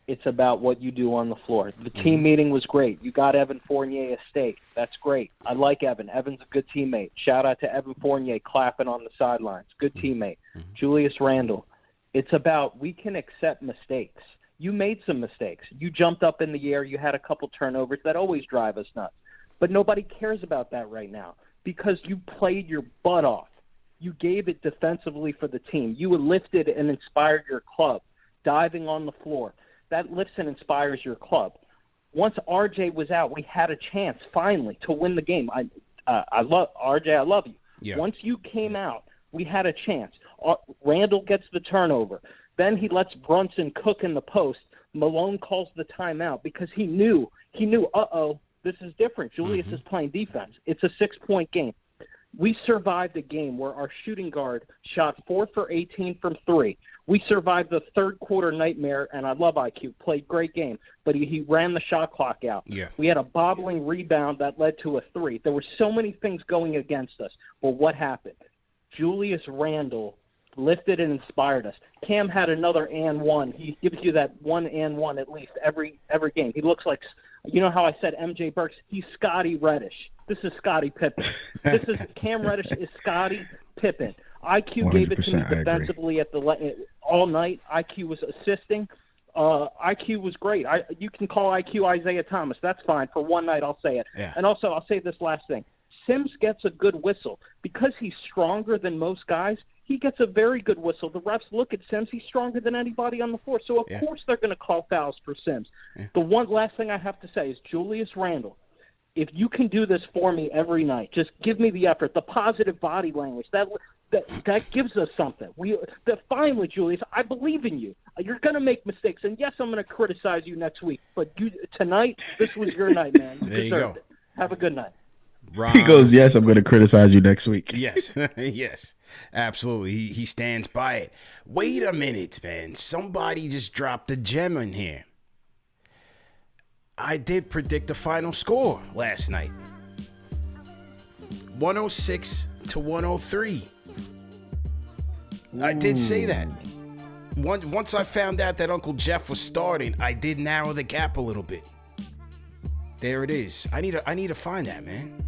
It's about what you do on the floor. The team meeting was great. You got Evan Fournier a steak. That's great. I like Evan. Evan's a good teammate. Shout out to Evan Fournier clapping on the sidelines. Good teammate. Julius Randle. It's about we can accept mistakes. You made some mistakes. You jumped up in the air. You had a couple turnovers that always drive us nuts. But nobody cares about that right now because you played your butt off. You gave it defensively for the team. You lifted and inspired your club, diving on the floor. That lifts and inspires your club. Once RJ was out, we had a chance finally to win the game. I love RJ. I love you. Yeah. Once you came out, we had a chance. Randle gets the turnover. Then he lets Brunson cook in the post. Malone calls the timeout because he knew, this is different. Julius is playing defense. It's a 6-point game. We survived a game where our shooting guard shot 4 for 18 from 3. We survived the third quarter nightmare, and I love IQ. Played great game, but he ran the shot clock out. Yeah. We had a bobbling rebound that led to a 3. There were so many things going against us. But what happened? Julius Randle lifted and inspired us. Cam had another and one. He gives you that 1 and 1 at least every game. He looks like, you know how I said MJ Burks? He's Scotty Reddish. This is Scottie Pippen. Cam Reddish is Scottie Pippen. IQ gave it to me defensively all night. IQ was assisting. IQ was great. You can call IQ Isaiah Thomas. That's fine. For one night, I'll say it. Yeah. And also, I'll say this last thing. Sims gets a good whistle. Because he's stronger than most guys, he gets a very good whistle. The refs look at Sims. He's stronger than anybody on the floor. So, of course, they're going to call fouls for Sims. Yeah. The one last thing I have to say is Julius Randle. If you can do this for me every night, just give me the effort, the positive body language. That gives us something. Finally, Julius, I believe in you. You're going to make mistakes, and yes, I'm going to criticize you next week. But tonight, this was your night, man. There you go. Have a good night. Ron. He goes, yes, I'm going to criticize you next week. Yes, yes, absolutely. He stands by it. Wait a minute, man. Somebody just dropped a gem in here. I did predict the final score last night. 106 to 103. Ooh. I did say that. Once I found out that Uncle Jeff was starting, I did narrow the gap a little bit. There it is. I need to find that, man.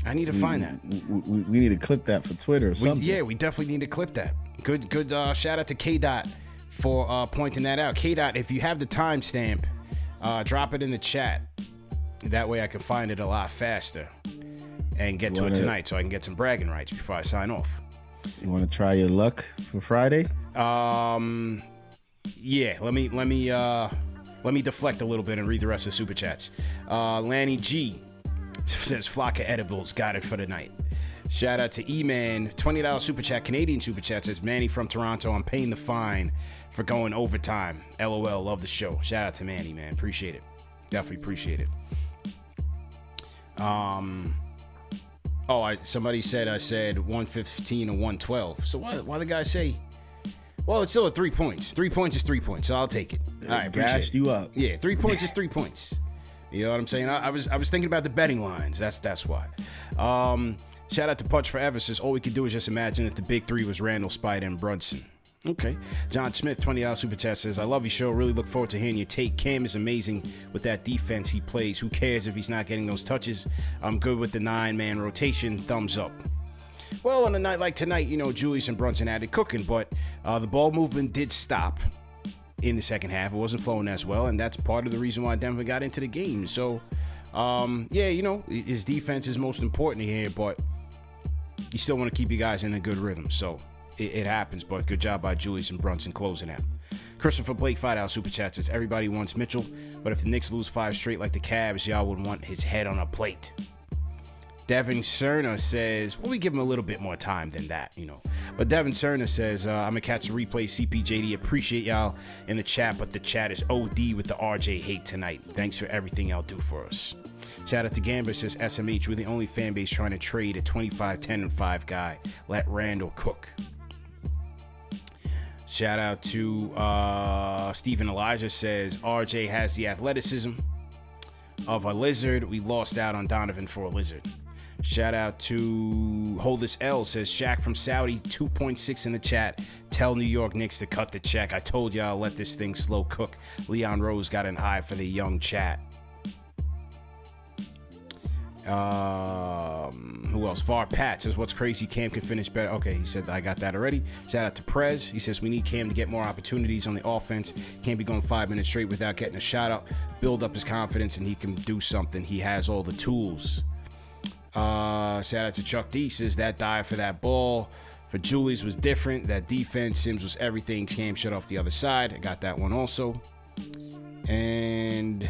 I need to find that. We need to clip that for Twitter or something. We definitely need to clip that. Good shout out to K-Dot for pointing that out. K-Dot, if you have the timestamp, drop it in the chat. That way I can find it a lot faster and get to it tonight so I can get some bragging rights before I sign off. You want to try your luck for Friday? Yeah, let me deflect a little bit and read the rest of Superchats. Lanny G says Flock of Edibles got it for the night. Shout out to E-Man, $20 Superchat, Canadian Superchat says Manny from Toronto, I'm paying the fine for going overtime. LOL, love the show. Shout out to Manny, man. Appreciate it. Definitely appreciate it. Somebody said I said 115 or 112. So why the guy say? Well, it's still at 3 points. 3 points is 3 points, so I'll take it. All right, gashed you up. Yeah, 3 points is 3 points. You know what I'm saying? I was thinking about the betting lines. That's why. Shout out to Pudge Forever says all we could do is just imagine if the big three was Randle, Spider, and Brunson. Okay. John Smith, $20 Super Chat says, I love your show. Really look forward to hearing your take. Cam is amazing with that defense he plays. Who cares if he's not getting those touches? I'm good with the 9-man rotation. Thumbs up. Well, on a night like tonight, Julius and Brunson had it cooking, but the ball movement did stop in the second half. It wasn't flowing as well, and that's part of the reason why Denver got into the game. So, his defense is most important here, but you still want to keep you guys in a good rhythm. So, it happens, but good job by Julius and Brunson closing out. Christopher Blake, $5 Super Chat says, everybody wants Mitchell, but if the Knicks lose 5 straight like the Cavs, y'all would want his head on a plate. Devin Cerna says, well, we give him a little bit more time than that, But Devin Cerna says, I'm going to catch the replay. CPJD, appreciate y'all in the chat, but the chat is OD with the RJ hate tonight. Thanks for everything y'all do for us. Shout out to Gambler says, SMH, we're the only fan base trying to trade a 25, 10, and 5 guy. Let Randle cook. Shout out to Stephen Elijah says, RJ has the athleticism of a lizard. We lost out on Donovan for a lizard. Shout out to Holdus L says, Shaq from Saudi, 2.6 in the chat. Tell New York Knicks to cut the check. I told y'all, let this thing slow cook. Leon Rose got an eye for the young chat. Who else? Var Pat says, what's crazy? Cam can finish better. Okay, he said I got that already. Shout out to Prez. He says we need Cam to get more opportunities on the offense. Can't be going 5 minutes straight without getting a shot up. Build up his confidence and he can do something. He has all the tools. Shout out to Chuck D. Says that dive for that ball for Julius was different. That defense, Sims was everything. Cam shut off the other side. I got that one also. And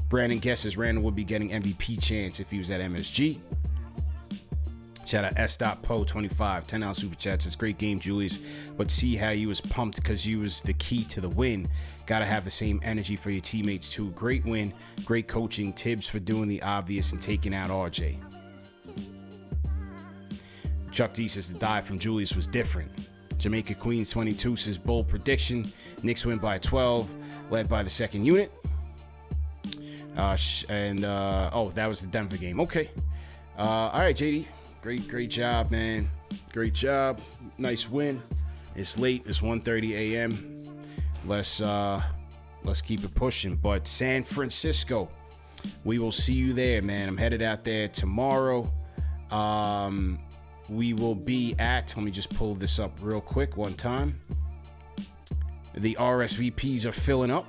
Brandon guesses Randle would be getting MVP chance if he was at MSG. Shout out S.Po25, $10 Super Chat says, great game, Julius, but see how you was pumped because you was the key to the win. Gotta have the same energy for your teammates too. Great win, great coaching. Tibbs for doing the obvious and taking out RJ. Chuck D says the dive from Julius was different. Jamaica Queens 22 says bold prediction. Knicks win by 12, led by the second unit. That was the Denver game. Okay. All right, JD. Great job, man. Great job. Nice win. It's late. It's 1:30 a.m. Let's keep it pushing. But San Francisco, we will see you there, man. I'm headed out there tomorrow. We will be at, let me just pull this up real quick one time. The RSVPs are filling up.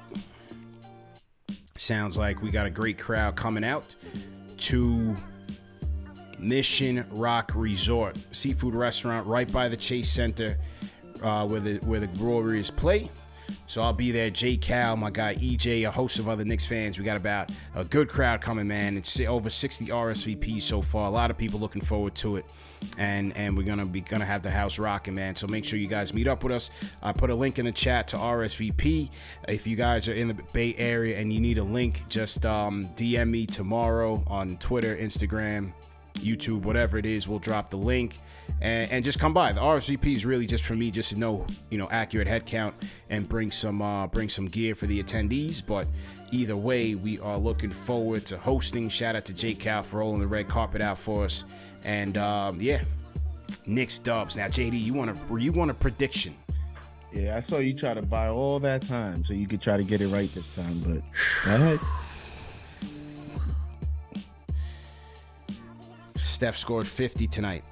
Sounds like we got a great crowd coming out to Mission Rock Resort, seafood restaurant right by the Chase Center, where the Warriors play. So I'll be there. JCal, my guy EJ, a host of other Knicks fans. We got about a good crowd coming, man. It's over 60 RSVPs so far. A lot of people looking forward to it, and we're gonna have the house rocking, man. So make sure you guys meet up with us. I put a link in the chat to RSVP. If you guys are in the Bay Area and you need a link, just DM me tomorrow on Twitter, Instagram, YouTube, whatever it is. We'll drop the link. And just come by. The RSVP is really just for me, just to know, accurate head count and bring some gear for the attendees. But either way, we are looking forward to hosting. Shout out to JCal for rolling the red carpet out for us. And Knicks dubs. Now, JD, you want a prediction? Yeah, I saw you try to buy all that time so you could try to get it right this time. But go ahead. Steph scored 50 tonight.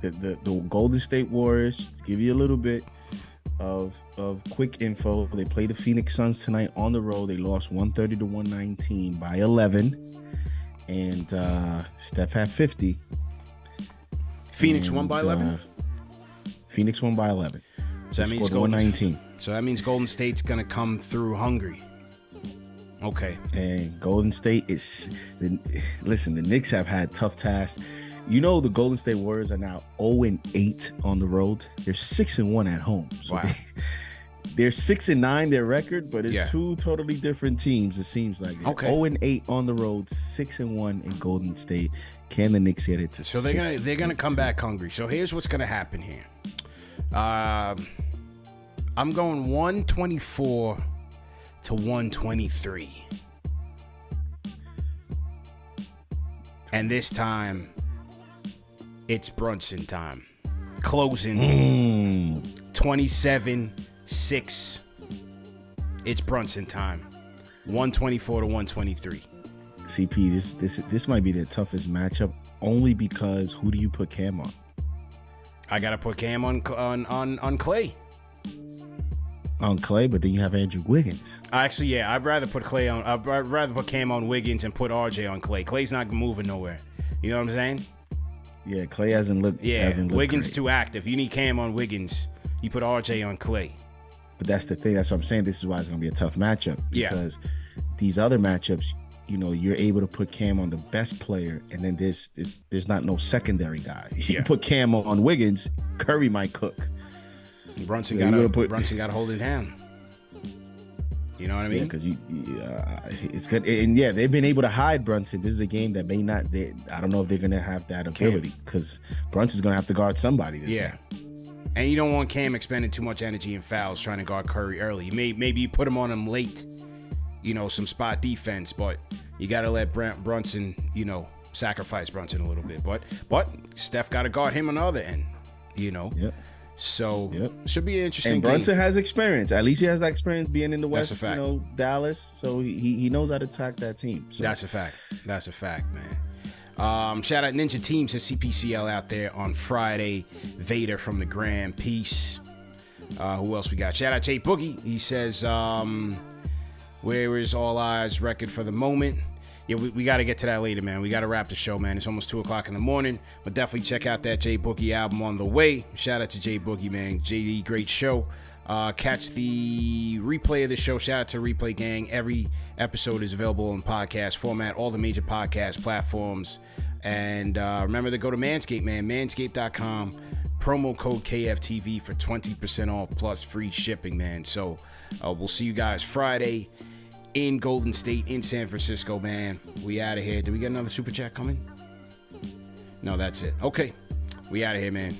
The Golden State Warriors, to give you a little bit of quick info, they play the Phoenix Suns tonight on the road. They lost 130 to 119 by 11, and Steph had 50. Phoenix won by 11. Phoenix won by 11. So that means 119. So that means Golden State's gonna come through hungry. Okay. And Golden State is listen. The Knicks have had tough tasks. The Golden State Warriors are now 0-8 on the road. They're 6-1 at home. So wow. They're 6-9 their record, but it's two totally different teams. It seems like 0-8 on the road, 6-1 in Golden State. Can the Knicks get it to? So they're gonna come back hungry. So here's what's gonna happen here. I'm going 124 to 123, and this time. It's Brunson time. Closing 27-6. It's Brunson time. 124 to 123. CP, this might be the toughest matchup only because who do you put Cam on? I gotta put Cam on Clay. On Clay, but then you have Andrew Wiggins. Actually, yeah, I'd rather put Cam on Wiggins and put RJ on Clay. Clay's not moving nowhere. You know what I'm saying? Yeah, Clay hasn't looked. Wiggins great. too active. You need Cam on Wiggins. You put RJ on Clay. But that's the thing. That's what I'm saying. This is why it's going to be a tough matchup. Because these other matchups, you're able to put Cam on the best player, and then there's not no secondary guy. You put Cam on Wiggins, Curry might cook. Brunson got to hold it down. You know what I mean? Yeah, because it's good, and they've been able to hide Brunson. This is a game that may not. I don't know if they're gonna have that ability because Brunson's gonna have to guard somebody. Time. And you don't want Cam expending too much energy and fouls trying to guard Curry early. Maybe you put him on him late. Some spot defense, but you gotta let Brunson, sacrifice Brunson a little bit. But Steph got to guard him on the other end. Yep. So should be an interesting. And Brunson has experience. At least he has that experience being in the West. That's a fact. Dallas. So he knows how to attack that team. So. That's a fact. That's a fact, man. Shout out Ninja Teams, his CPCL out there on Friday. Vader from the Grand Peace. Who else we got? Shout out Jay Boogie. He says, where is All Eyes record for the moment? Yeah, we got to get to that later, man. We got to wrap the show, man. It's almost 2 o'clock in the morning. But definitely check out that J Boogie album on the way. Shout out to J Boogie, man. JD, great show. Catch the replay of the show. Shout out to Replay Gang. Every episode is available in podcast format, all the major podcast platforms. And remember to go to Manscaped, man. Manscaped.com. Promo code KFTV for 20% off plus free shipping, man. So we'll see you guys Friday in Golden State, in San Francisco, man. We out of here. Did we get another super chat coming? No, that's it. Okay. We out of here, man.